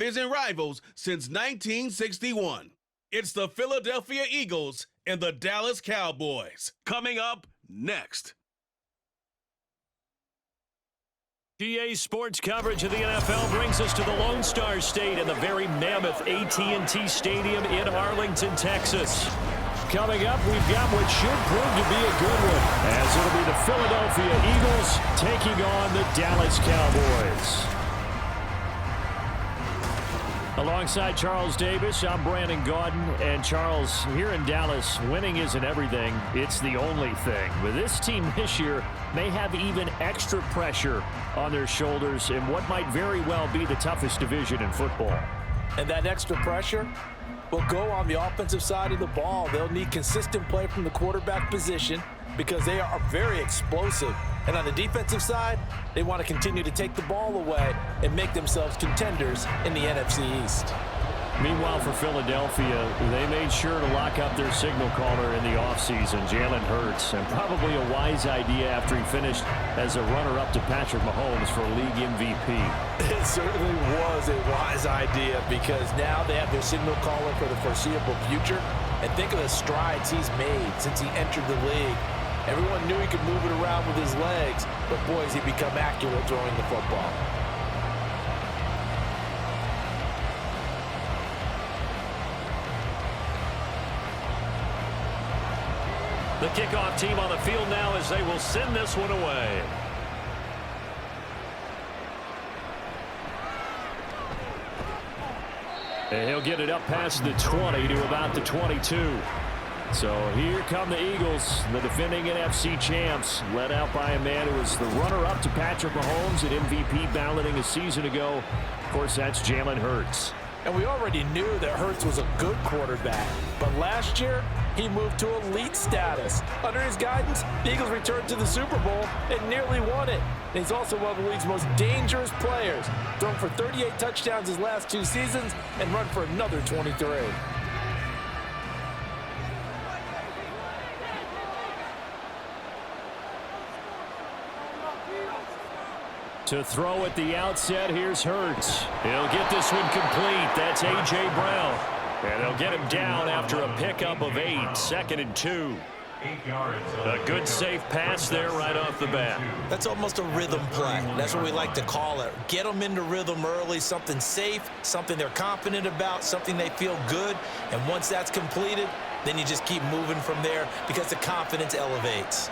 champions and rivals since 1961. It's the Philadelphia Eagles and the Dallas Cowboys. Coming up next. GA Sports coverage of the NFL brings us to the Lone Star State and the very mammoth AT&T Stadium in Arlington, Texas. Coming up, we've got what should prove to be a good one, as it'll be the Philadelphia Eagles taking on the Dallas Cowboys. Alongside Charles Davis, I'm Brandon Gaudin. And Charles, here in Dallas, winning isn't everything. It's the only thing. But this team this year may have even extra pressure on their shoulders in what might very well be the toughest division in football. And that extra pressure will go on the offensive side of the ball. They'll need consistent play from the quarterback position because they are very explosive. And on the defensive side, they want to continue to take the ball away and make themselves contenders in the NFC East. Meanwhile, for Philadelphia, they made sure to lock up their signal caller in the offseason, Jalen Hurts, and probably a wise idea after he finished as a runner-up to Patrick Mahomes for league MVP. It certainly was a wise idea because now they have their signal caller for the foreseeable future. And think of the strides he's made since he entered the league. Everyone knew he could move it around with his legs, but boy, has he become accurate throwing the football. The kickoff team on the field now as they will send this one away. And he'll get it up past the 20 to about the 22. So here come the Eagles, the defending NFC champs, led out by a man who was the runner-up to Patrick Mahomes at MVP balloting a season ago. Of course, that's Jalen Hurts. And we already knew that Hurts was a good quarterback. But last year, he moved to elite status. Under his guidance, the Eagles returned to the Super Bowl and nearly won it. And he's also one of the league's most dangerous players. Thrown for 38 touchdowns his last 2 seasons and run for another 23. To throw at the outset, here's Hurts. He'll get this one complete. That's A.J. Brown. And they'll get him down after a pickup of 8, 2nd and 2. A good safe pass there right off the bat. That's almost a rhythm play. That's what we like to call it. Get them into rhythm early, something safe, something they're confident about, something they feel good. And once that's completed, then you just keep moving from there because the confidence elevates.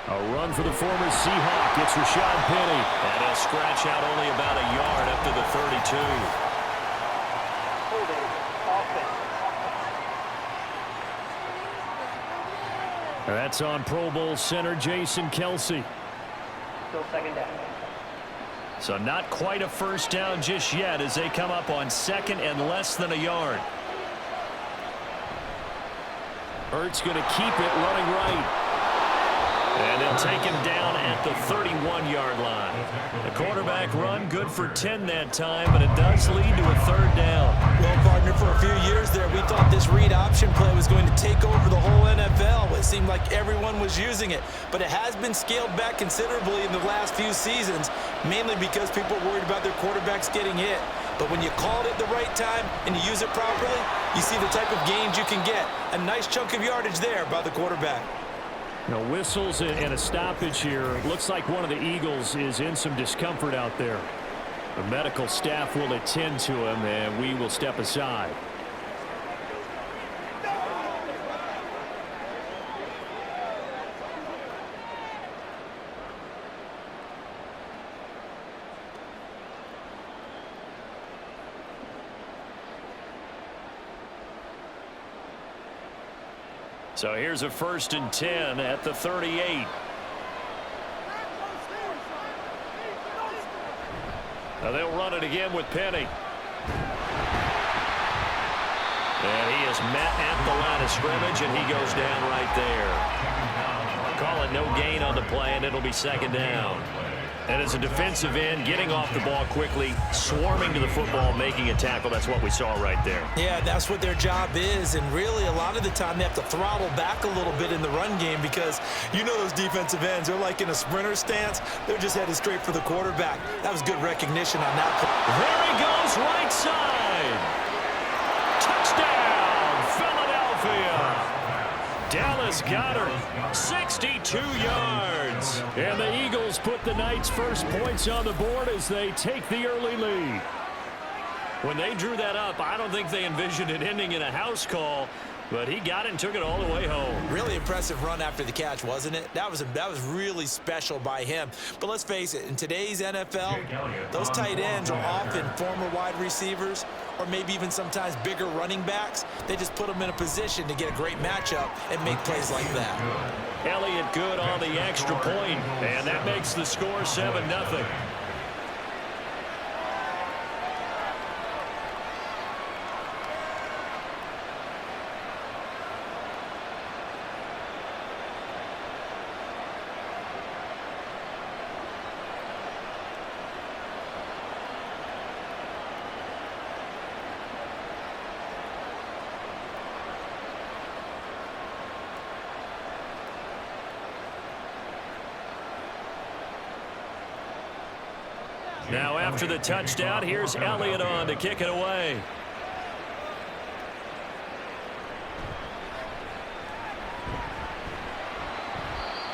A run for the former Seahawk. It's Rashad Penny. And he'll scratch out only about a yard up to the 32. That's on Pro Bowl center Jason Kelsey. Still 2nd down. So not quite a first down just yet as they come up on 2nd and less than a yard. Hurts going to keep it running right. And they'll take him down at the 31-yard line. The quarterback run good for 10 that time, but it does lead to a 3rd down. Well, partner, for a few years there, we thought this read option play was going to take over the whole NFL. It seemed like everyone was using it, but it has been scaled back considerably in the last few seasons, mainly because people are worried about their quarterbacks getting hit. But when you call it at the right time and you use it properly, you see the type of gains you can get. A nice chunk of yardage there by the quarterback. No whistles and a stoppage here. Looks like one of the Eagles is in some discomfort out there. The medical staff will attend to him, and we will step aside. So here's a 1st and 10 at the 38. Now they'll run it again with Penny. And he is met at the line of scrimmage, and he goes down right there. Call it no gain on the play, and it'll be 2nd down. And as a defensive end, getting off the ball quickly, swarming to the football, making a tackle, that's what we saw right there. Yeah, that's what their job is, and really a lot of the time they have to throttle back a little bit in the run game because you know those defensive ends, they're like in a sprinter stance. They're just headed straight for the quarterback. That was good recognition on that play. There he goes, right side. Touchdown, Philadelphia. Dallas got her, 62 yards. And the Eagles put the Knights' first points on the board as they take the early lead. When they drew that up, I don't think they envisioned it ending in a house call, but he got it and took it all the way home. Really impressive run after the catch, wasn't it? That was really special by him. But let's face it, in today's NFL, those tight ends are often former wide receivers or maybe even sometimes bigger running backs. They just put them in a position to get a great matchup and make plays like that. Elliott good on the extra point, and that makes the score 7-0. Now after the touchdown, here's Elliott on to kick it away.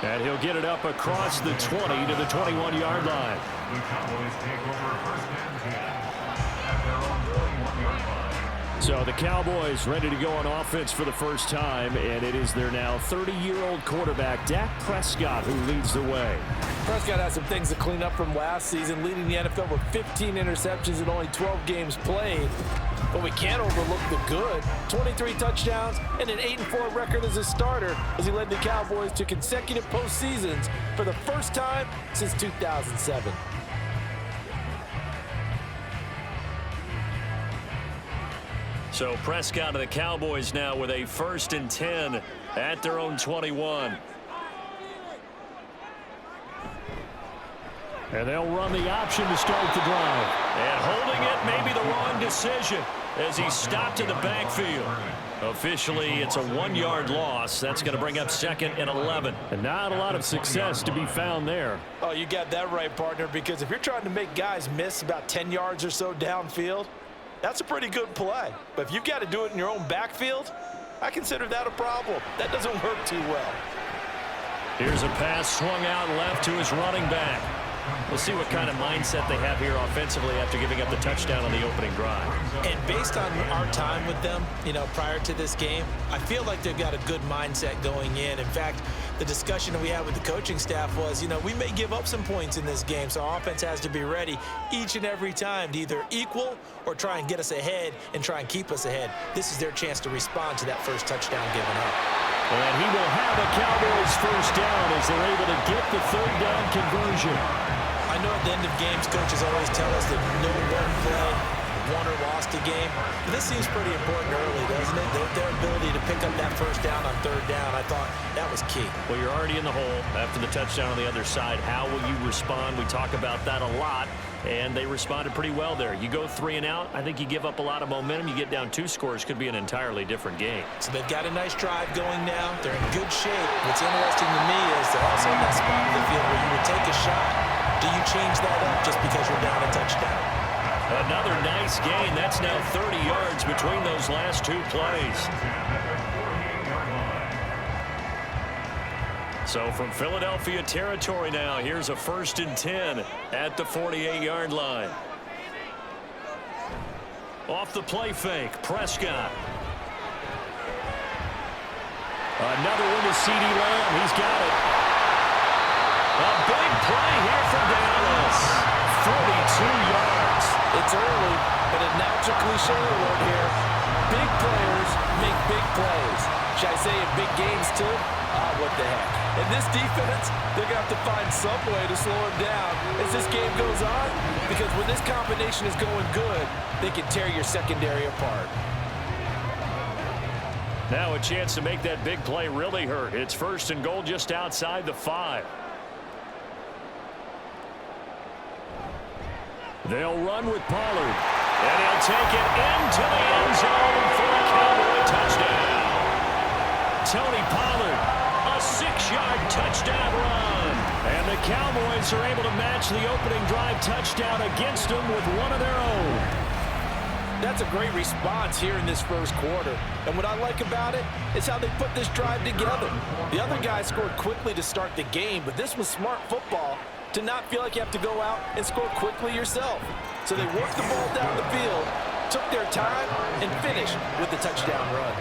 And he'll get it up across the 20 to the 21-yard line. The Cowboys take over first and 10 at their own 21-yard line. So the Cowboys ready to go on offense for the first time, and it is their now 30-year-old quarterback, Dak Prescott, who leads the way. Prescott has some things to clean up from last season, leading the NFL with 15 interceptions in only 12 games played. But we can't overlook the good. 23 touchdowns and an 8-4 record as a starter as he led the Cowboys to consecutive postseasons for the first time since 2007. So Prescott and the Cowboys now with a 1st and 10 at their own 21. And they'll run the option to start the drive. And holding it may be the wrong decision as he stopped in the backfield. Officially, it's a 1-yard loss. That's going to bring up 2nd and 11. And not a lot of success to be found there. Oh, you got that right, partner, because if you're trying to make guys miss about 10 yards or so downfield, that's a pretty good play. But if you've got to do it in your own backfield, I consider that a problem. That doesn't work too well. Here's a pass swung out left to his running back. We'll see what kind of mindset they have here offensively after giving up the touchdown on the opening drive. And based on our time with them, prior to this game, I feel like they've got a good mindset going in. In fact, the discussion that we had with the coaching staff was, we may give up some points in this game, so our offense has to be ready each and every time to either equal or try and get us ahead and try and keep us ahead. This is their chance to respond to that first touchdown given up. And he will have a Cowboys first down as they're able to get the 3rd down conversion. I know at the end of games, coaches always tell us that no one play won or lost a game. But this seems pretty important early, doesn't it? Their ability to pick up that first down on 3rd down, I thought that was key. Well, you're already in the hole after the touchdown on the other side. How will you respond? We talk about that a lot, and they responded pretty well there. You go 3 and out, I think you give up a lot of momentum. You get down 2 scores, could be an entirely different game. So they've got a nice drive going now. They're in good shape. What's interesting to me is they're also in that spot of the field where you would take a shot. Do you change that up just because you're down a touchdown? Another nice gain. That's now 30 yards between those last 2 plays. So from Philadelphia territory now, here's a 1st and 10 at the 48-yard line. Off the play fake, Prescott. Another one to C.D. Lamb. He's got it. A big play here for Dallas. 42 yards. It's early, but a natural cliche word here. Big players make big plays. Should I say in big games too? What the heck. In this defense, they're going to have to find some way to slow him down as this game goes on, because when this combination is going good, they can tear your secondary apart. Now a chance to make that big play really hurt. It's 1st and goal just outside the 5. They'll run with Pollard. And he'll take it into the end zone for a Cowboy touchdown. Tony Pollard, a 6-yard touchdown run. And the Cowboys are able to match the opening drive touchdown against them with one of their own. That's a great response here in this first quarter. And what I like about it is how they put this drive together. The other guys scored quickly to start the game, but this was smart football to not feel like you have to go out and score quickly yourself. So they worked the ball down the field, took their time, and finished with the touchdown run.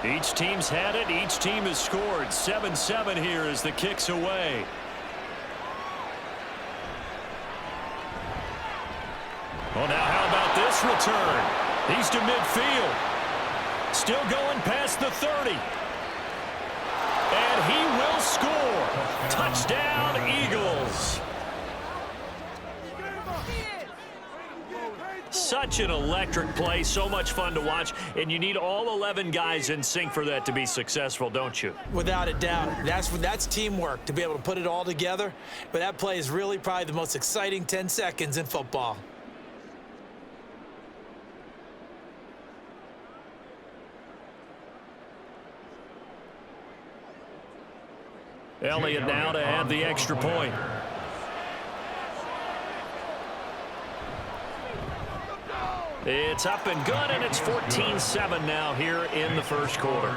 Each team's had it. Each team has scored. 7-7 here as the kick's away. Well, now how about this return? He's to midfield. Still going past the 30. And he will score. Touchdown, Eagles. Such an electric play, so much fun to watch, and you need all 11 guys in sync for that to be successful, don't you? Without a doubt. That's teamwork, to be able to put it all together. But that play is really probably the most exciting 10 seconds in football. Elliott now to add the extra point. It's up and good, and it's 14-7 now here in the first quarter.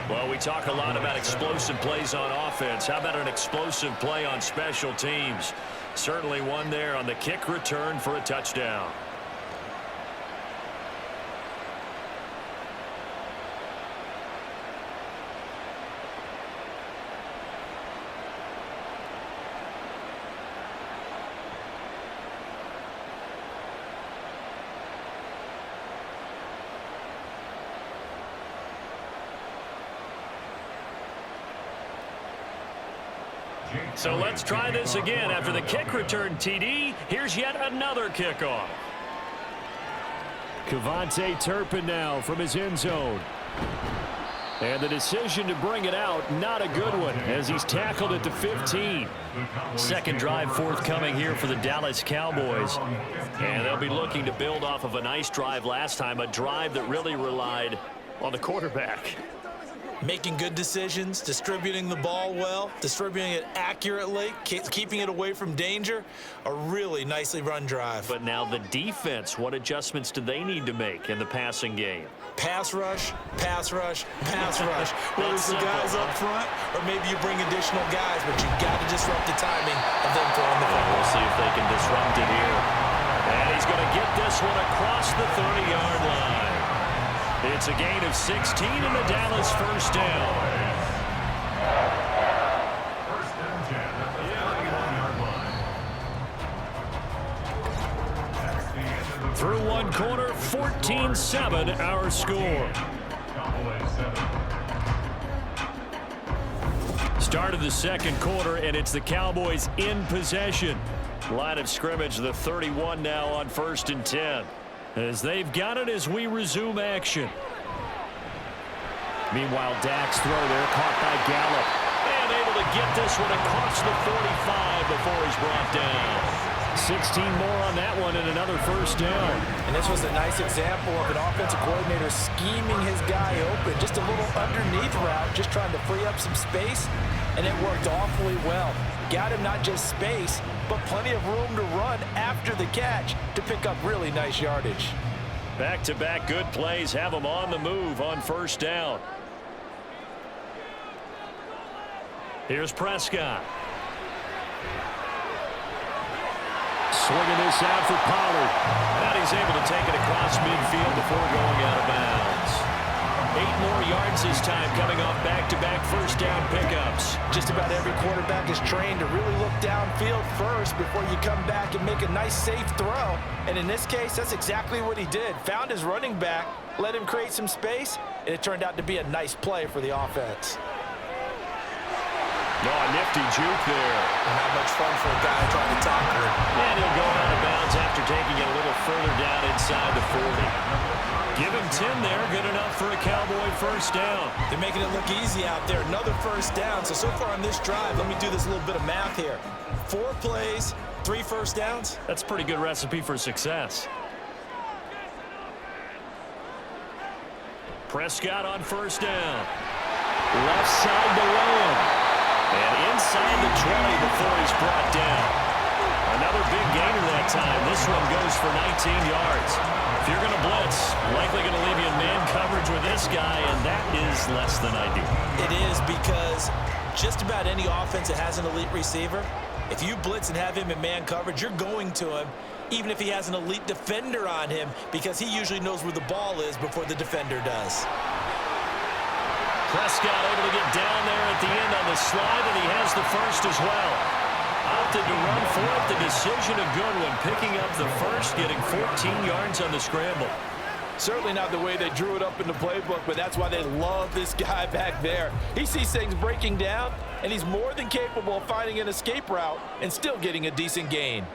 Well, we talk a lot about explosive plays on offense. How about an explosive play on special teams? Certainly one there on the kick return for a touchdown. So let's try this again. After the kick return TD, here's yet another kickoff. Kevontae Turpin now from his end zone. And the decision to bring it out, not a good one, as he's tackled at the 15. Second drive forthcoming here for the Dallas Cowboys. And they'll be looking to build off of a nice drive last time, a drive that really relied on the quarterback. Making good decisions, distributing the ball well, distributing it accurately, keeping it away from danger. A really nicely run drive. But now the defense, what adjustments do they need to make in the passing game? Pass rush, pass rush, pass rush. Whether it's the guys up front or maybe you bring additional guys, but you've got to disrupt the timing of them throwing the football. We'll see if they can disrupt it here. And he's going to get this one across the 30-yard line. It's a gain of 16 and the Dallas first down. First and 10 at the 31-yard line. Through one quarter, 14-7 our score. Cowboys 7. Start of the second quarter, and it's the Cowboys in possession. Line of scrimmage, the 31 now on 1st and 10. As they've got it as we resume action. Meanwhile, Dak's throw there caught by Gallup. And able to get this one across the 45 before he's brought down. 16 more on that one and another first down. And this was a nice example of an offensive coordinator scheming his guy open. Just a little underneath route, just trying to free up some space. And it worked awfully well. Got him not just space, but plenty of room to run after the catch to pick up really nice yardage. Back-to-back good plays have them on the move on first down. Here's Prescott. Swinging this out for Pollard. And he's able to take it across midfield before going out of bounds. 8 more yards this time coming off back-to-back first down pickups. Just about every quarterback is trained to really look downfield first before you come back and make a nice safe throw. And in this case, that's exactly what he did. Found his running back, let him create some space, and it turned out to be a nice play for the offense. Oh, a nifty juke there. Not much fun for a guy trying to tackle him. And he'll go out of bounds after taking it a little further down inside the 40. Give him 10 there. Good enough for a Cowboy first down. They're making it look easy out there. Another first down. So far on this drive, let me do this little bit of math here. 4 plays, 3 first downs. That's a pretty good recipe for success. Prescott on first down. Left side to Lamb. And inside the 20 before he's brought down. Another big gainer that time. This one goes for 19 yards. If you're going to blitz, likely going to leave you in man coverage with this guy, and that is less than ideal. It is, because just about any offense that has an elite receiver, if you blitz and have him in man coverage, you're going to him, even if he has an elite defender on him, because he usually knows where the ball is before the defender does. Prescott able to get down there at the end on the slide, and he has the first as well. Opted to run for it. The decision a good one. Picking up the first, getting 14 yards on the scramble. Certainly not the way they drew it up in the playbook, but that's why they love this guy back there. He sees things breaking down, and he's more than capable of finding an escape route and still getting a decent gain.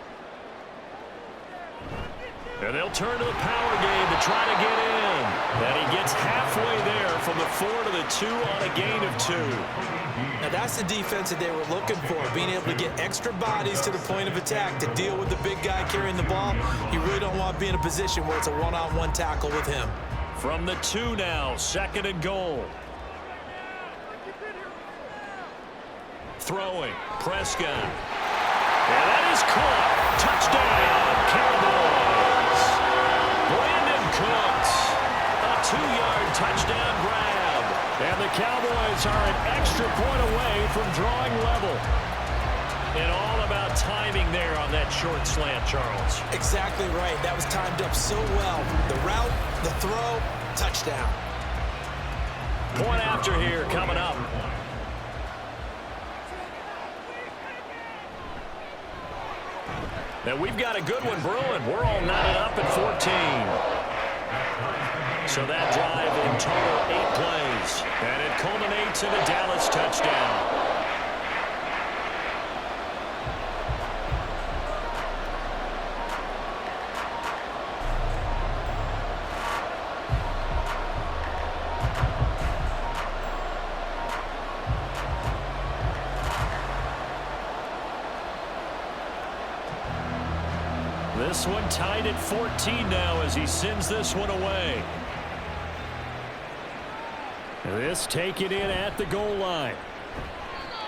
And they'll turn to the power game to try to get in. And he gets halfway there from the 4 to the 2 on a gain of 2. Now that's the defense that they were looking for, being able to get extra bodies to the point of attack to deal with the big guy carrying the ball. You really don't want to be in a position where it's a one-on-one tackle with him. From the 2 now, 2nd and goal. Throwing, Prescott. And that is caught. Touchdown, Cowboys. Brandon Cooks, a 2-yard touchdown grab. And the Cowboys are an extra point away from drawing level. And all about timing there on that short slant, Charles. Exactly right. That was timed up so well. The route, the throw, touchdown. Point after here coming up. Now we've got a good one brewing. We're all knotted up at 14. So that drive in total 8 plays. And it culminates in a Dallas touchdown. This one tied at 14 now as he sends this one away. This taken in at the goal line.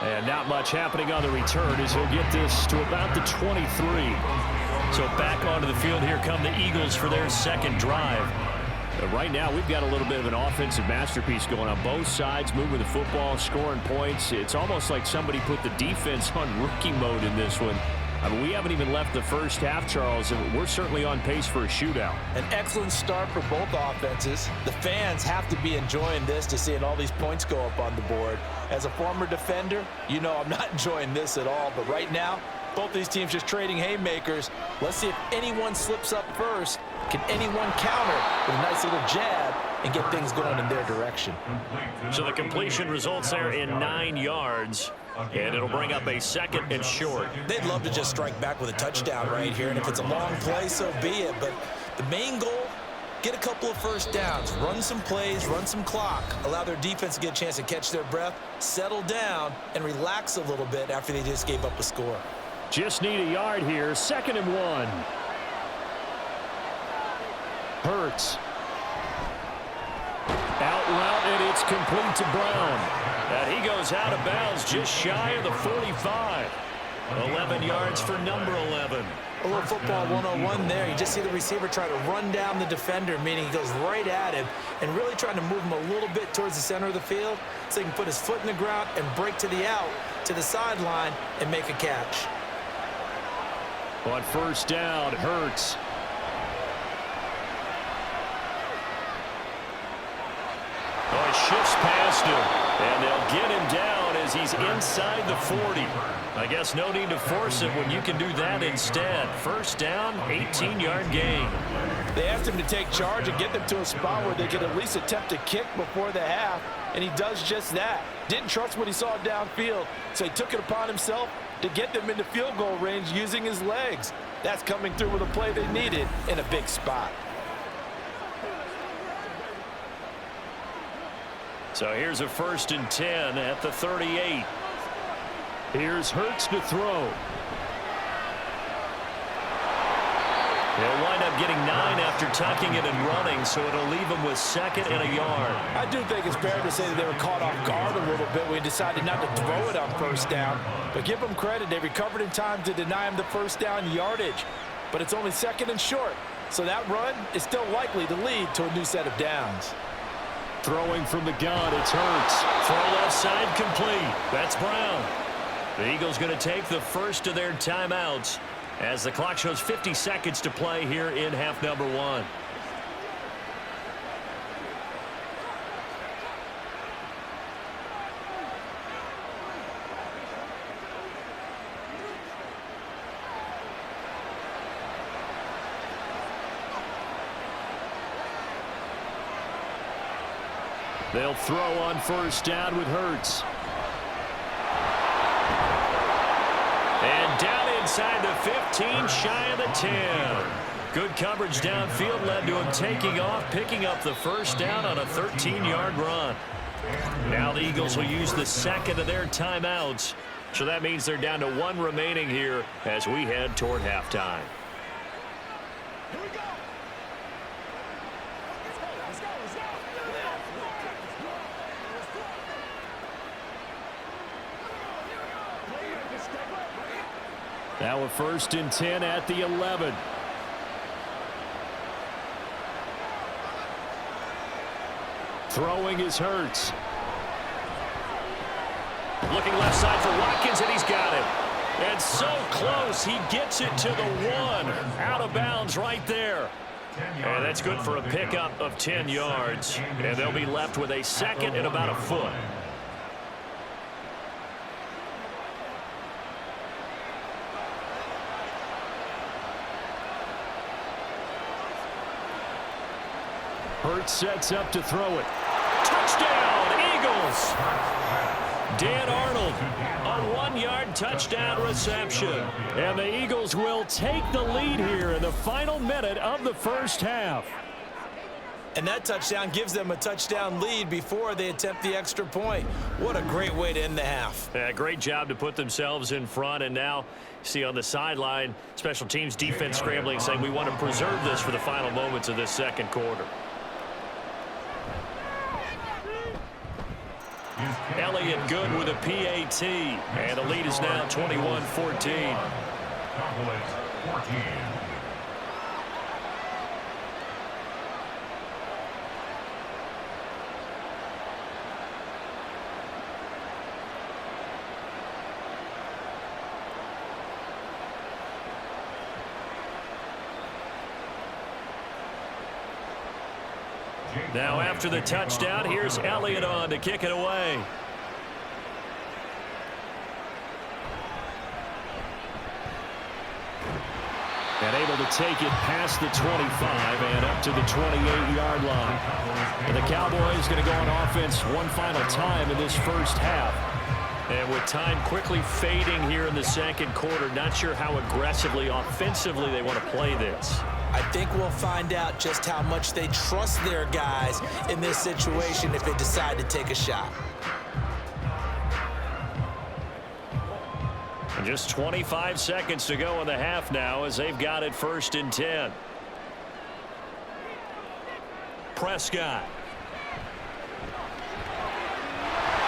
And not much happening on the return as he'll get this to about the 23. So back onto the field here come the Eagles for their second drive. Right now we've got a little bit of an offensive masterpiece going on both sides, moving the football, scoring points. It's almost like somebody put the defense on rookie mode in this one. I mean, we haven't even left the first half, Charles, and we're certainly on pace for a shootout. An excellent start for both offenses. The fans have to be enjoying this to seeing all these points go up on the board. As a former defender, you know I'm not enjoying this at all, but right now, both these teams just trading haymakers. Let's see if anyone slips up first. Can anyone counter with a nice little jab and get things going in their direction? So the completion results there in 9 yards. And it'll bring up a 2nd and short. They'd love to just strike back with a touchdown right here, and if it's a long play, so be it. But the main goal, get a couple of first downs, run some plays, run some clock, allow their defense to get a chance to catch their breath, settle down, and relax a little bit after they just gave up a score. Just need a yard here, 2nd and 1. Hurts. Out route, and it's complete to Brown. And he goes out of bounds just shy of the 45. 11 yards for number 11. A little football 101 there. You just see the receiver try to run down the defender, meaning he goes right at him and really trying to move him a little bit towards the center of the field so he can put his foot in the ground and break to the out, to the sideline, and make a catch. On first down, Hurts. Oh, he shifts past him. And they'll get him down as he's inside the 40. I guess no need to force it when you can do that instead. First down, 18-yard gain. They asked him to take charge and get them to a spot where they could at least attempt to kick before the half, and he does just that. Didn't trust what he saw downfield, so he took it upon himself to get them into field goal range using his legs. That's coming through with a play they needed in a big spot. So here's a 1st and 10 at the 38. Here's Hurts to throw. He'll wind up getting 9 after tucking it and running, so it'll leave him with 2nd and a yard. I do think it's fair to say that they were caught off guard a little bit when he decided not to throw it on first down. But give them credit, they recovered in time to deny him the first down yardage. But it's only 2nd and short, so that run is still likely to lead to a new set of downs. Throwing from the gun, it's Hurts. Throw left side complete. That's Brown. The Eagles going to take the first of their timeouts as the clock shows 50 seconds to play here in half number 1. They'll throw on first down with Hurts. And down inside the 15, shy of the 10. Good coverage downfield led to him taking off, picking up the first down on a 13-yard run. Now the Eagles will use the 2nd of their timeouts. So that means they're down to 1 remaining here as we head toward halftime. Now a 1st and 10 at the 11. Throwing is Hurts. Looking left side for Watkins, and he's got it. And so close, he gets it to the 1. Out of bounds right there. And that's good for a pickup of 10 yards. And they'll be left with a 2nd and about a foot. Hurts sets up to throw it. Touchdown, Eagles! Dan Arnold, a 1-yard touchdown reception. And the Eagles will take the lead here in the final minute of the first half. And that touchdown gives them a touchdown lead before they attempt the extra point. What a great way to end the half. Yeah, great job to put themselves in front. And now, see on the sideline, special teams defense scrambling, saying we want to preserve this for the final moments of this second quarter. Elliott good with a PAT, and the lead is now 21-14. Cowboys 14. Now after the touchdown, here's Elliott on to kick it away. And able to take it past the 25 and up to the 28-yard line. And the Cowboys going to go on offense one final time in this first half. And with time quickly fading here in the second quarter, not sure how aggressively, offensively they want to play this. I think we'll find out just how much they trust their guys in this situation if they decide to take a shot. And just 25 seconds to go in the half now as they've got it 1st and 10. Prescott.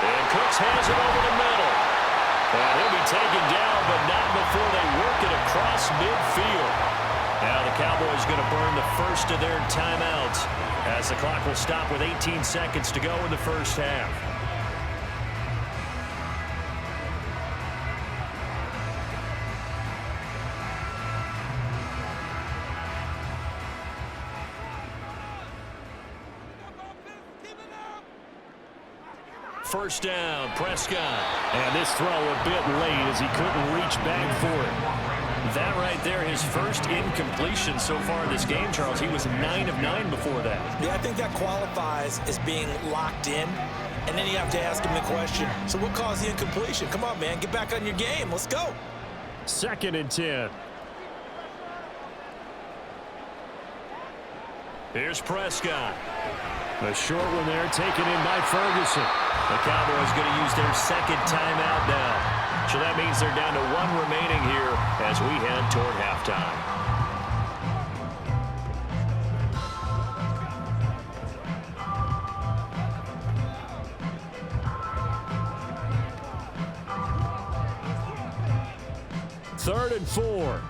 And Cooks has it over the middle. And he'll be taken down, but not before they work it across midfield. Now the Cowboys going to burn the first of their timeouts as the clock will stop with 18 seconds to go in the first half. first down, Prescott. And this throw a bit late as he couldn't reach back for it. That right there, his first incompletion so far in this game, Charles. He was 9 of 9 before that. Yeah, I think that qualifies as being locked in. And then you have to ask him the question, so what caused the incompletion? Come on, man, get back on your game. Let's go. 2nd and 10. Here's Prescott. The short one there taken in by Ferguson. The Cowboys going to use their 2nd timeout now. So that means they're down to 1 remaining here as we head toward halftime. Third and 4.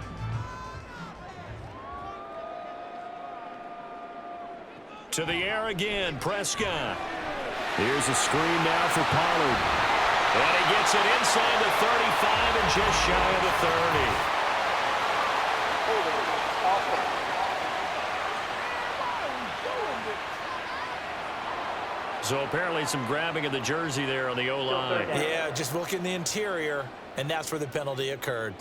To the air again, Prescott. Here's a screen now for Pollard. And he gets it inside the 35 and just shy of the 30. So apparently some grabbing of the jersey there on the O-line. Yeah, just look in the interior, and that's where the penalty occurred.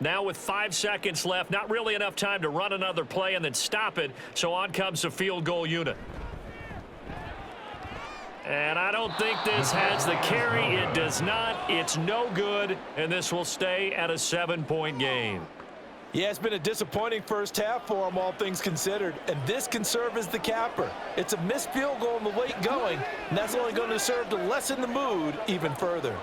Now with 5 seconds left, not really enough time to run another play and then stop it, so on comes the field goal unit. And I don't think this has the carry. It does not. It's no good, and this will stay at a 7-point game. Yeah, it's been a disappointing first half for them, all things considered, and this can serve as the capper. It's a missed field goal in the late going, and that's only going to serve to lessen the mood even further.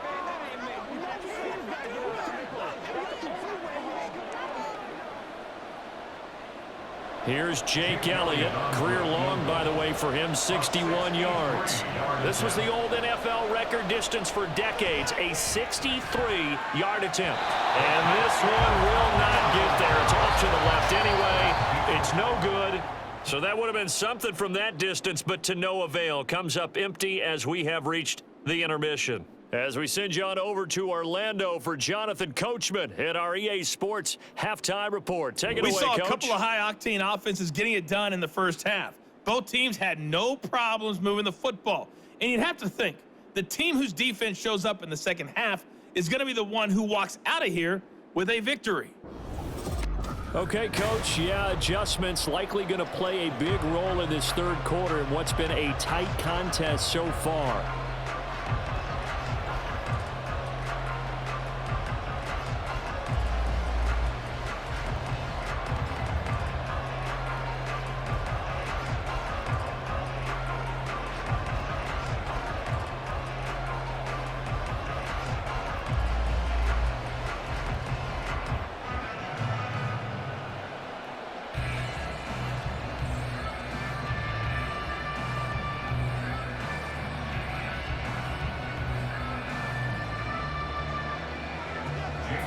Here's Jake Elliott. Career long, by the way, for him, 61 yards. This was the old NFL record distance for decades, a 63-yard attempt. And this one will not get there. It's off to the left anyway. It's no good. So that would have been something from that distance, but to no avail. Comes up empty as we have reached the intermission. As we send you on over to Orlando for Jonathan Coachman at our EA Sports Halftime Report. Take it away, Coach. We saw a couple of high-octane offenses getting it done in the first half. Both teams had no problems moving the football. And you'd have to think, the team whose defense shows up in the second half is going to be the one who walks out of here with a victory. Okay, Coach, yeah, adjustments likely going to play a big role in this third quarter in what's been a tight contest so far.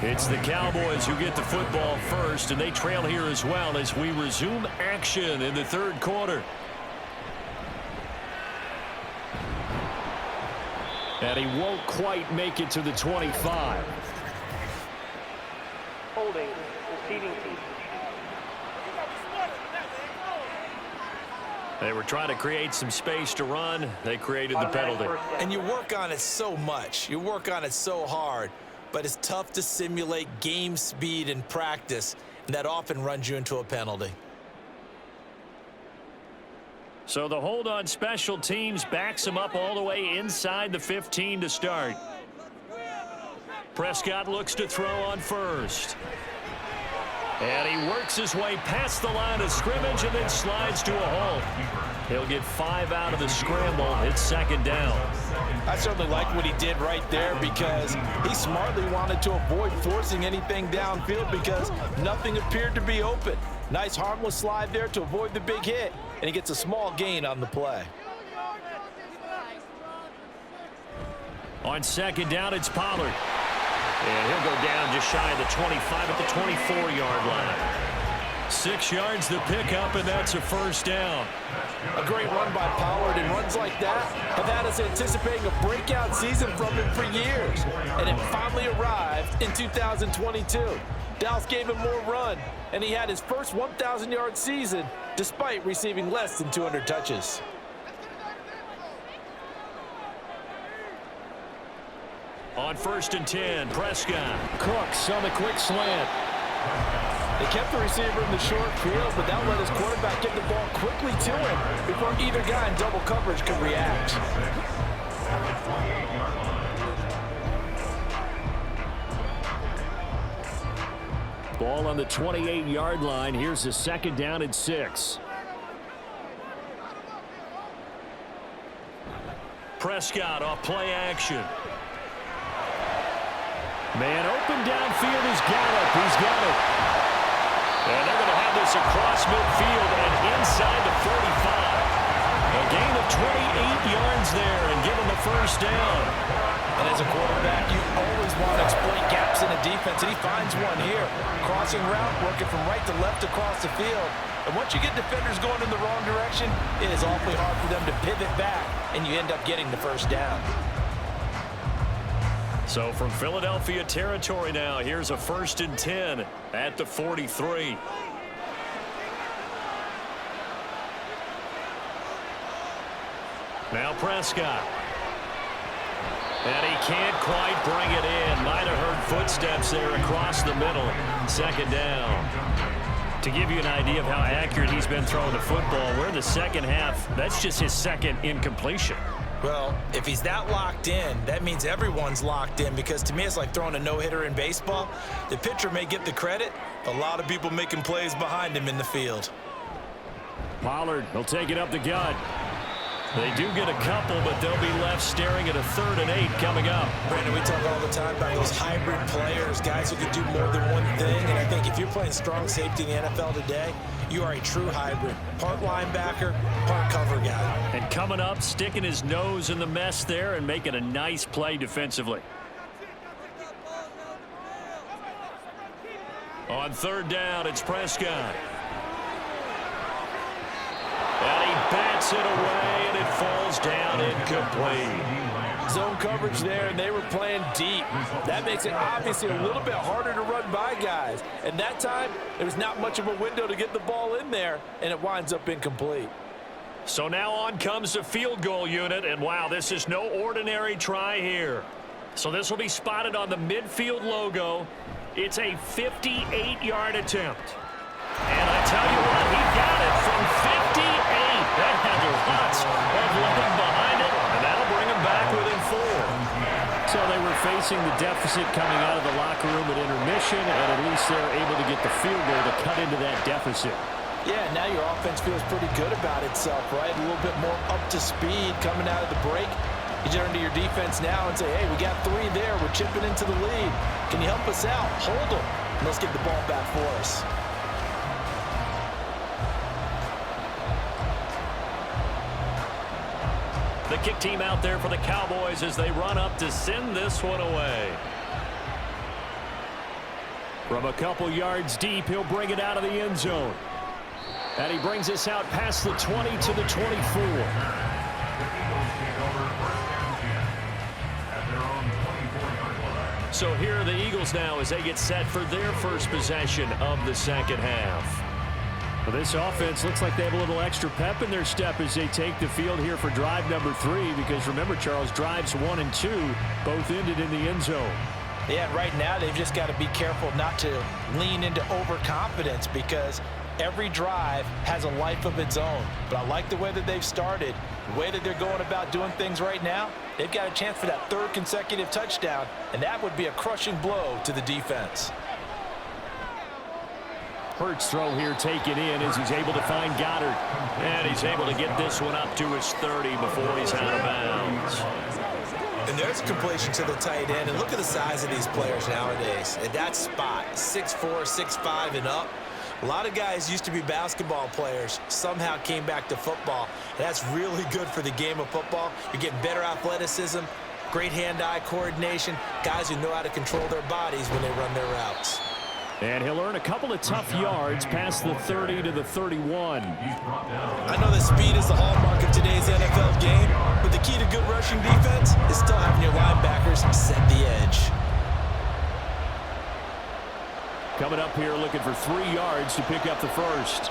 It's the Cowboys who get the football first, and they trail here as well as we resume action in the third quarter. And he won't quite make it to the 25. Holding, receiving team. They were trying to create some space to run. They created the penalty. And you work on it so much. You work on it so hard. But it's tough to simulate game speed in practice, and that often runs you into a penalty. So the hold on special teams backs him up all the way inside the 15 to start. Prescott looks to throw on first. And he works his way past the line of scrimmage and then slides to a halt. He'll get 5 out of the scramble. It's second down. I certainly like what he did right there because he smartly wanted to avoid forcing anything downfield because nothing appeared to be open. Nice harmless slide there to avoid the big hit, and he gets a small gain on the play. On second down, it's Pollard. And he'll go down just shy of the 25 at the 24-yard line. 6 yards the pickup, and that's a first down. A great run by Pollard, and runs like that have had us anticipating a breakout season from him for years. And it finally arrived in 2022. Dallas gave him more run, and he had his first 1,000-yard season despite receiving less than 200 touches. On 1st and 10, Prescott. Cooks on the quick slant. They kept the receiver in the short field, but that let his quarterback get the ball quickly to him before either guy in double coverage could react. Ball on the 28-yard line. Here's the 2nd down and 6. Prescott off play action. Man open downfield. He's got it. He's got it. And they're going to have this across midfield and inside the 45. A gain of 28 yards there and give him the 1st down. And as a quarterback, you always want to exploit gaps in a defense, and he finds one here. Crossing route, working from right to left across the field. And once you get defenders going in the wrong direction, it is awfully hard for them to pivot back, and you end up getting the 1st down. So from Philadelphia territory now, here's a 1st and 10 at the 43. Now Prescott. And he can't quite bring it in. Might have heard footsteps there across the middle. 2nd down. To give you an idea of how accurate he's been throwing the football, we're in the 2nd half. That's just his 2nd incompletion. Well, if he's that locked in, that means everyone's locked in, because to me it's like throwing a no-hitter in baseball. The pitcher may get the credit, but a lot of people making plays behind him in the field. Pollard will take it up the gut. They do get a couple, but they'll be left staring at a 3rd and 8 coming up. Brandon, we talk all the time about those hybrid players, guys who can do more than one thing. And I think if you're playing strong safety in the NFL today, you are a true hybrid. Part linebacker, part cover guy. And coming up, sticking his nose in the mess there and making a nice play defensively. On 3rd down, it's Prescott. And he bats it away, and it falls down incomplete. Zone coverage there, and they were playing deep. That makes it obviously a little bit harder to run by guys. And that time, there was not much of a window to get the ball in there, and it winds up incomplete. So now on comes the field goal unit, and wow, this is no ordinary try here. So this will be spotted on the midfield logo. It's a 58-yard attempt. And I tell you what, he got it from 58. That had lots of leg behind it, and that'll bring him back within 4. So they were facing the deficit coming out of the locker room at intermission, and at least they're able to get the field goal to cut into that deficit. Yeah, now your offense feels pretty good about itself, right? A little bit more up to speed coming out of the break. You turn to your defense now and say, hey, we got 3 there. We're chipping into the lead. Can you help us out? Hold them. And let's get the ball back for us. The kick team out there for the Cowboys as they run up to send this one away. From a couple yards deep, he'll bring it out of the end zone. And he brings us out past the 20 to the 24. So here are the Eagles now as they get set for their first possession of the 2nd half. Well, this offense looks like they have a little extra pep in their step as they take the field here for drive number 3, because remember, Charles, drives 1 and 2 both ended in the end zone. Yeah, right now they've just got to be careful not to lean into overconfidence, because every drive has a life of its own. But I like the way that they've started, the way that they're going about doing things right now. They've got a chance for that 3rd consecutive touchdown, and that would be a crushing blow to the defense. Hurts throw here taken in as he's able to find Goddard. And he's able to get this one up to his 30 before he's out of bounds. And there's a completion to the tight end. And look at the size of these players nowadays. At that spot, 6'4", 6'5", and up. A lot of guys used to be basketball players, somehow came back to football. And that's really good for the game of football. You're getting better athleticism, great hand-eye coordination, guys who know how to control their bodies when they run their routes. And he'll earn a couple of tough yards past the 30 to the 31. I know that speed is the hallmark of today's NFL game, but the key to good rushing defense is still having your linebackers set the edge. Coming up here looking for 3 yards to pick up the first.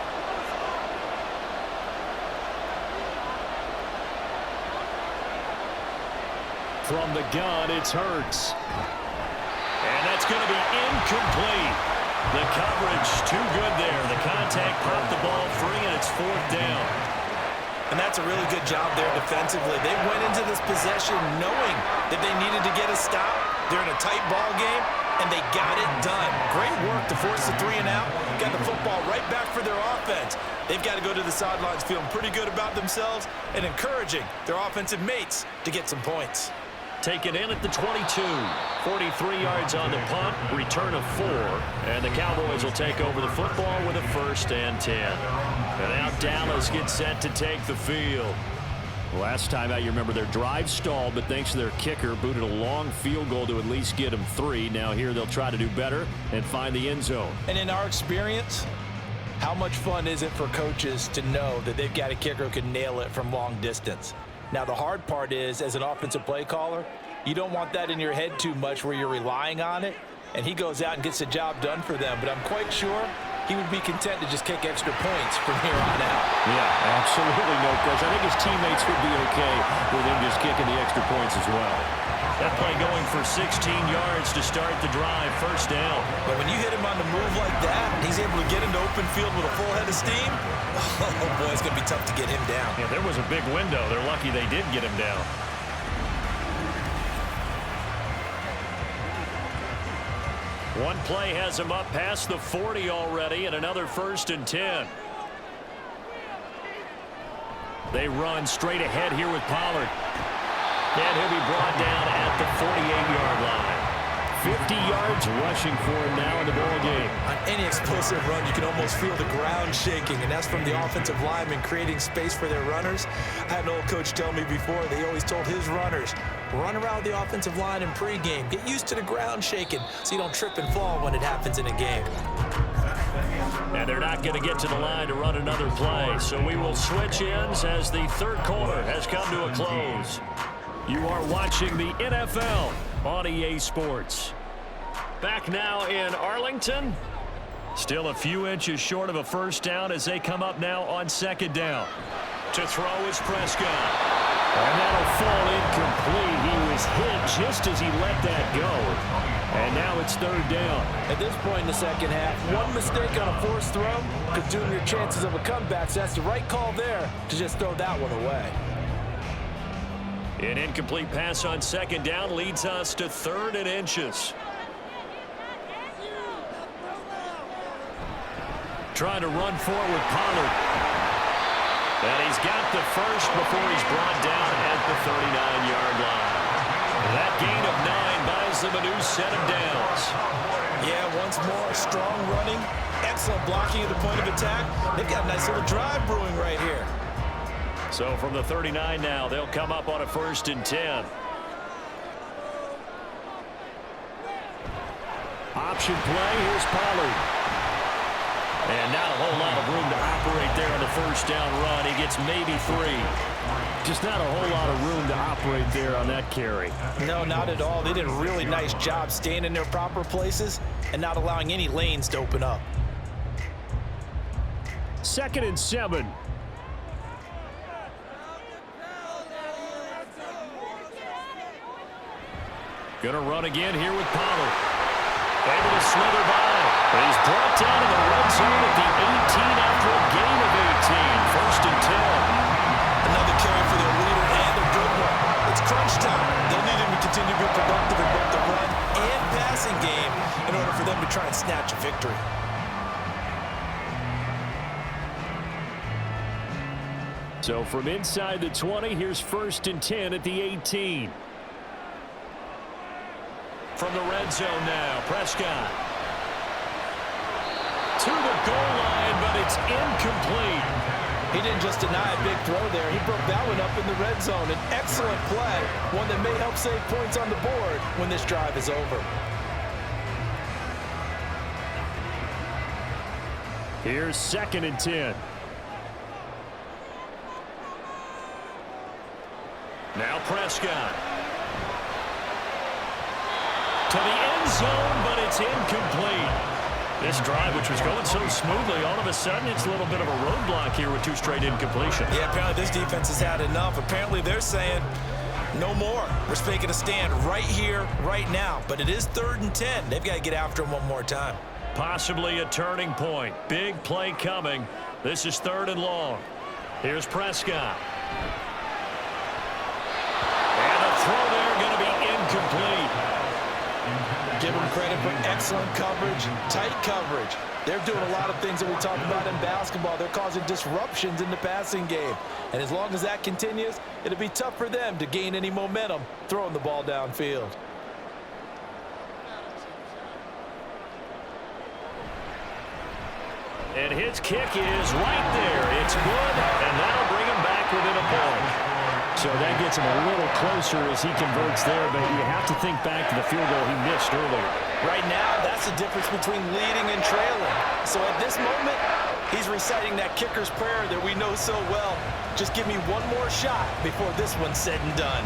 From the gun, it's Hurts. And that's going to be incomplete. The coverage too good there. The contact popped the ball free, and it's 4th down. And that's a really good job there defensively. They went into this possession knowing that they needed to get a stop. They're in a tight ball game, and they got it done. Great work to force the 3 and out. Got the football right back for their offense. They've got to go to the sidelines feeling pretty good about themselves and encouraging their offensive mates to get some points. Taken in at the 22. 43 yards on the punt. Return of 4. And the Cowboys will take over the football with a 1st and 10. And now Dallas gets set to take the field. Last time out, you remember their drive stalled, but thanks to their kicker, booted a long field goal to at least get them 3. Now here they'll try to do better and find the end zone. And in our experience, how much fun is it for coaches to know that they've got a kicker who can nail it from long distance? Now, the hard part is, as an offensive play caller, you don't want that in your head too much where you're relying on it, and he goes out and gets the job done for them. But I'm quite sure he would be content to just kick extra points from here on out. Yeah, absolutely no question. I think his teammates would be okay with him just kicking the extra points as well. That play going for 16 yards to start the drive, 1st down. But when you hit him on the move like that, and he's able to get into open field with a full head of steam, oh boy, it's going to be tough to get him down. Yeah, there was a big window. They're lucky they did get him down. One play has him up past the 40 already, and another 1st and 10. They run straight ahead here with Pollard. And he'll be brought down at the 48-yard line. 50 yards rushing for him now in the ball game. On any explosive run, you can almost feel the ground shaking, and that's from the offensive linemen creating space for their runners. I had an old coach tell me before, they always told his runners, run around the offensive line in pregame. Get used to the ground shaking so you don't trip and fall when it happens in a game. And they're not going to get to the line to run another play, so we will switch ends as the 3rd quarter has come to a close. You are watching the NFL on EA Sports. Back now in Arlington. Still a few inches short of a 1st down as they come up now on 2nd down. To throw is Prescott. And that'll fall incomplete. He was hit just as he let that go. And now it's 3rd down. At this point in the second half, one mistake on a forced throw could doom your chances of a comeback. So that's the right call there to just throw that one away. An incomplete pass on 2nd down leads us to 3rd and inches. Trying to run forward, Pollard. And he's got the first before he's brought down at the 39-yard line. That gain of 9 buys them a new set of downs. Yeah, once more, strong running, excellent blocking at the point of attack. They've got a nice little drive brewing right here. So from the 39 now, they'll come up on a 1st and 10. Option play, here's Pollard. And not a whole lot of room to operate there on the 1st down run. He gets maybe 3. Just not a whole lot of room to operate there on that carry. No, not at all. They did a really nice job staying in their proper places and not allowing any lanes to open up. 2nd and 7. Gonna run again here with Pollard. Able to slither by. He's brought down in the red zone at the 18 after a gain of 18. 1st and 10. Another carry for their leader and a good one. It's crunch time. They'll need him to continue to be productive in both the run and passing game in order for them to try and snatch a victory. So from inside the 20, here's 1st and 10 at the 18. From the red zone now, Prescott. To the goal line, but it's incomplete. He didn't just deny a big throw there. He broke that one up in the red zone. An excellent play, one that may help save points on the board when this drive is over. Here's 2nd and 10. Now Prescott. To the end zone, but it's incomplete. This drive, which was going so smoothly, all of a sudden it's a little bit of a roadblock here with 2 straight incompletions. Yeah, apparently this defense has had enough. Apparently they're saying no more. We're making a stand right here, right now. But it is 3rd and 10. They've got to get after him one more time. Possibly a turning point. Big play coming. This is 3rd and long. Here's Prescott. And the throw there going to be incomplete. Give them credit for excellent coverage, tight coverage. They're doing a lot of things that we talk about in basketball. They're causing disruptions in the passing game. And as long as that continues, it'll be tough for them to gain any momentum throwing the ball downfield. And his kick is right there. It's good, and that'll bring him back within a point. So that gets him a little closer as he converts there, but you have to think back to the field goal he missed earlier. Right now, that's the difference between leading and trailing. So at this moment, he's reciting that kicker's prayer that we know so well. Just give me one more shot before this one's said and done.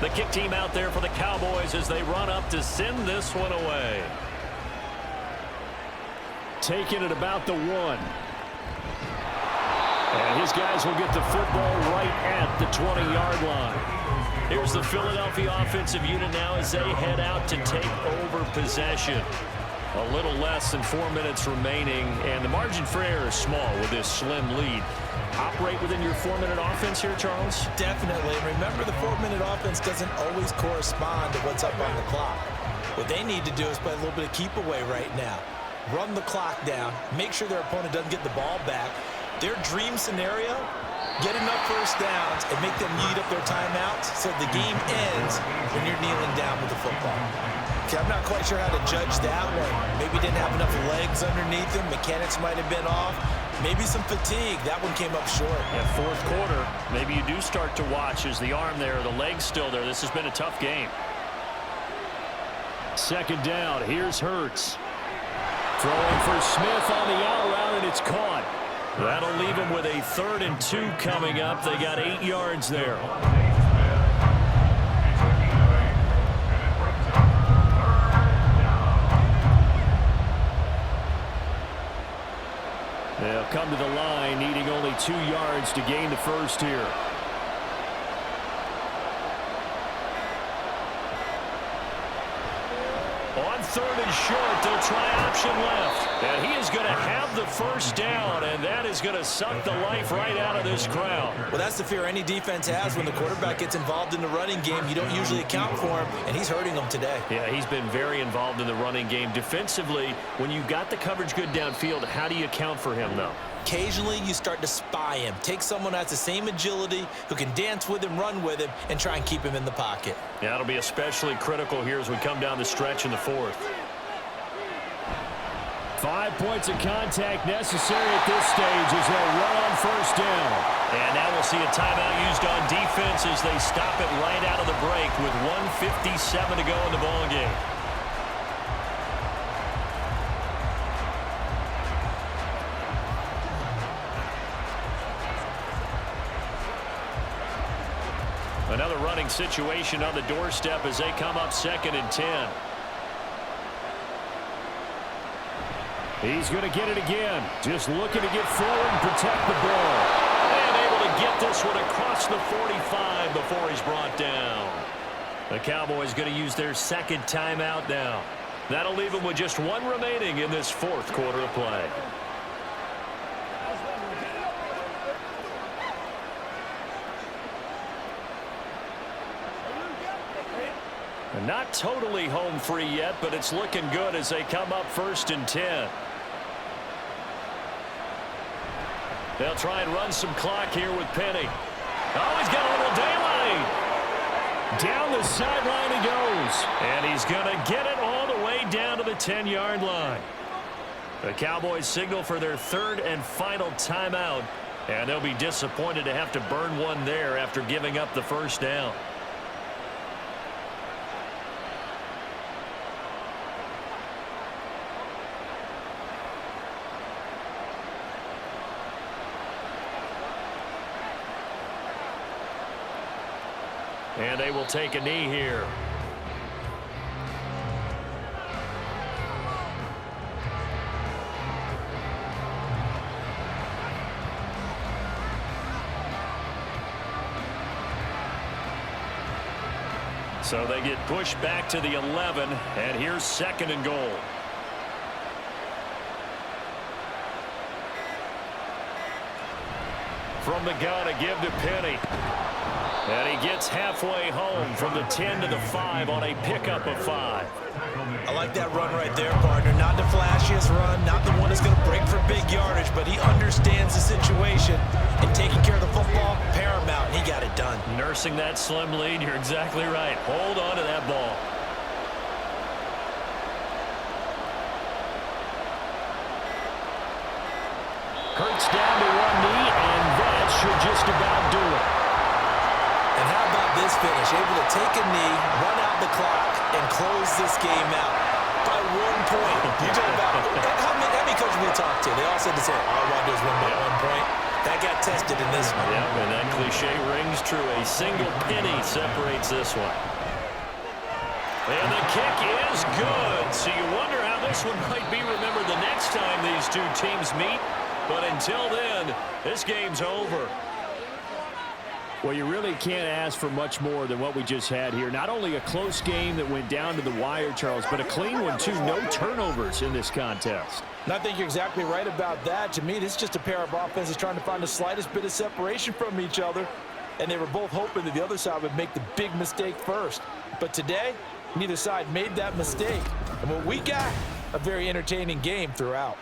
The kick team out there for the Cowboys as they run up to send this one away. Taking it about the 1. And his guys will get the football right at the 20-yard line. Here's the Philadelphia offensive unit now as they head out to take over possession. A little less than 4 minutes remaining, and the margin for error is small with this slim lead. Operate within your 4-minute offense here, Charles? Definitely. Remember, the 4-minute offense doesn't always correspond to what's up on the clock. What they need to do is play a little bit of keep away right now. Run the clock down. Make sure their opponent doesn't get the ball back. Their dream scenario, get enough first downs and make them eat up their timeouts so the game ends when you're kneeling down with the football. Okay, I'm not quite sure how to judge that one. Maybe didn't have enough legs underneath him. Mechanics might have been off. Maybe some fatigue. That one came up short. Yeah, 4th quarter. Maybe you do start to watch as the arm there, the leg's still there. This has been a tough game. 2nd down. Here's Hurts. Throwing for Smith on the out route, and it's caught. That'll leave him with a 3rd and 2 coming up. They got 8 yards there. They'll come to the line, needing only 2 yards to gain the first here. On 3rd and short, they'll try option left. And he is going to have the first down, and that is going to suck the life right out of this crowd. Well, that's the fear any defense has when the quarterback gets involved in the running game. You don't usually account for him, and he's hurting them today. Yeah, he's been very involved in the running game. Defensively, when you got the coverage good downfield, how do you account for him, though? Occasionally, you start to spy him. Take someone that has the same agility, who can dance with him, run with him, and try and keep him in the pocket. Yeah, it'll be especially critical here as we come down the stretch in the 4th. 5 points of contact necessary at this stage as they'll run on first down. And now we'll see a timeout used on defense as they stop it right out of the break with 1:57 to go in the ballgame. Another running situation on the doorstep as they come up 2nd and 10. He's going to get it again. Just looking to get forward and protect the ball. And able to get this one across the 45 before he's brought down. The Cowboys going to use their 2nd timeout now. That'll leave them with just 1 remaining in this 4th quarter of play. And not totally home free yet, but it's looking good as they come up 1st and 10. They'll try and run some clock here with Penny. Oh, he's got a little daylight. Down the sideline he goes. And he's going to get it all the way down to the 10-yard line. The Cowboys signal for their 3rd and final timeout. And they'll be disappointed to have to burn one there after giving up the first down. And they will take a knee here. So they get pushed back to the 11, and here's 2nd and goal. From the gun, a give to Penny. And he gets halfway home from the 10 to the 5 on a pickup of 5. I like that run right there, partner. Not the flashiest run, not the one that's going to break for big yardage, but he understands the situation, and taking care of the football, paramount, and he got it done. Nursing that slim lead, you're exactly right. Hold on to that ball. Hurts down to one knee, and that should just about do it. And how about this finish? Able to take a knee, run out the clock, and close this game out by 1 point. You talk about how many coaches we talked to? They all said the same. All I want to do is win by 1 point. That got tested in this one. Yep, and that cliche rings true. A single penny separates this one. And the kick is good. So you wonder how this one might be remembered the next time these two teams meet. But until then, this game's over. Well, you really can't ask for much more than what we just had here. Not only a close game that went down to the wire, Charles, but a clean one, too. No turnovers in this contest. And I think you're exactly right about that. To me, this is just a pair of offenses trying to find the slightest bit of separation from each other. And they were both hoping that the other side would make the big mistake first. But today, neither side made that mistake. And what we got, a very entertaining game throughout.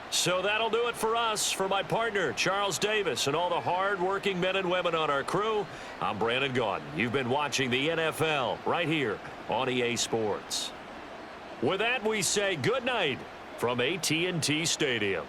So that'll do it for us. For my partner, Charles Davis, and all the hard-working men and women on our crew, I'm Brandon Gaudin. You've been watching the NFL right here on EA Sports. With that, we say good night from AT&T Stadium.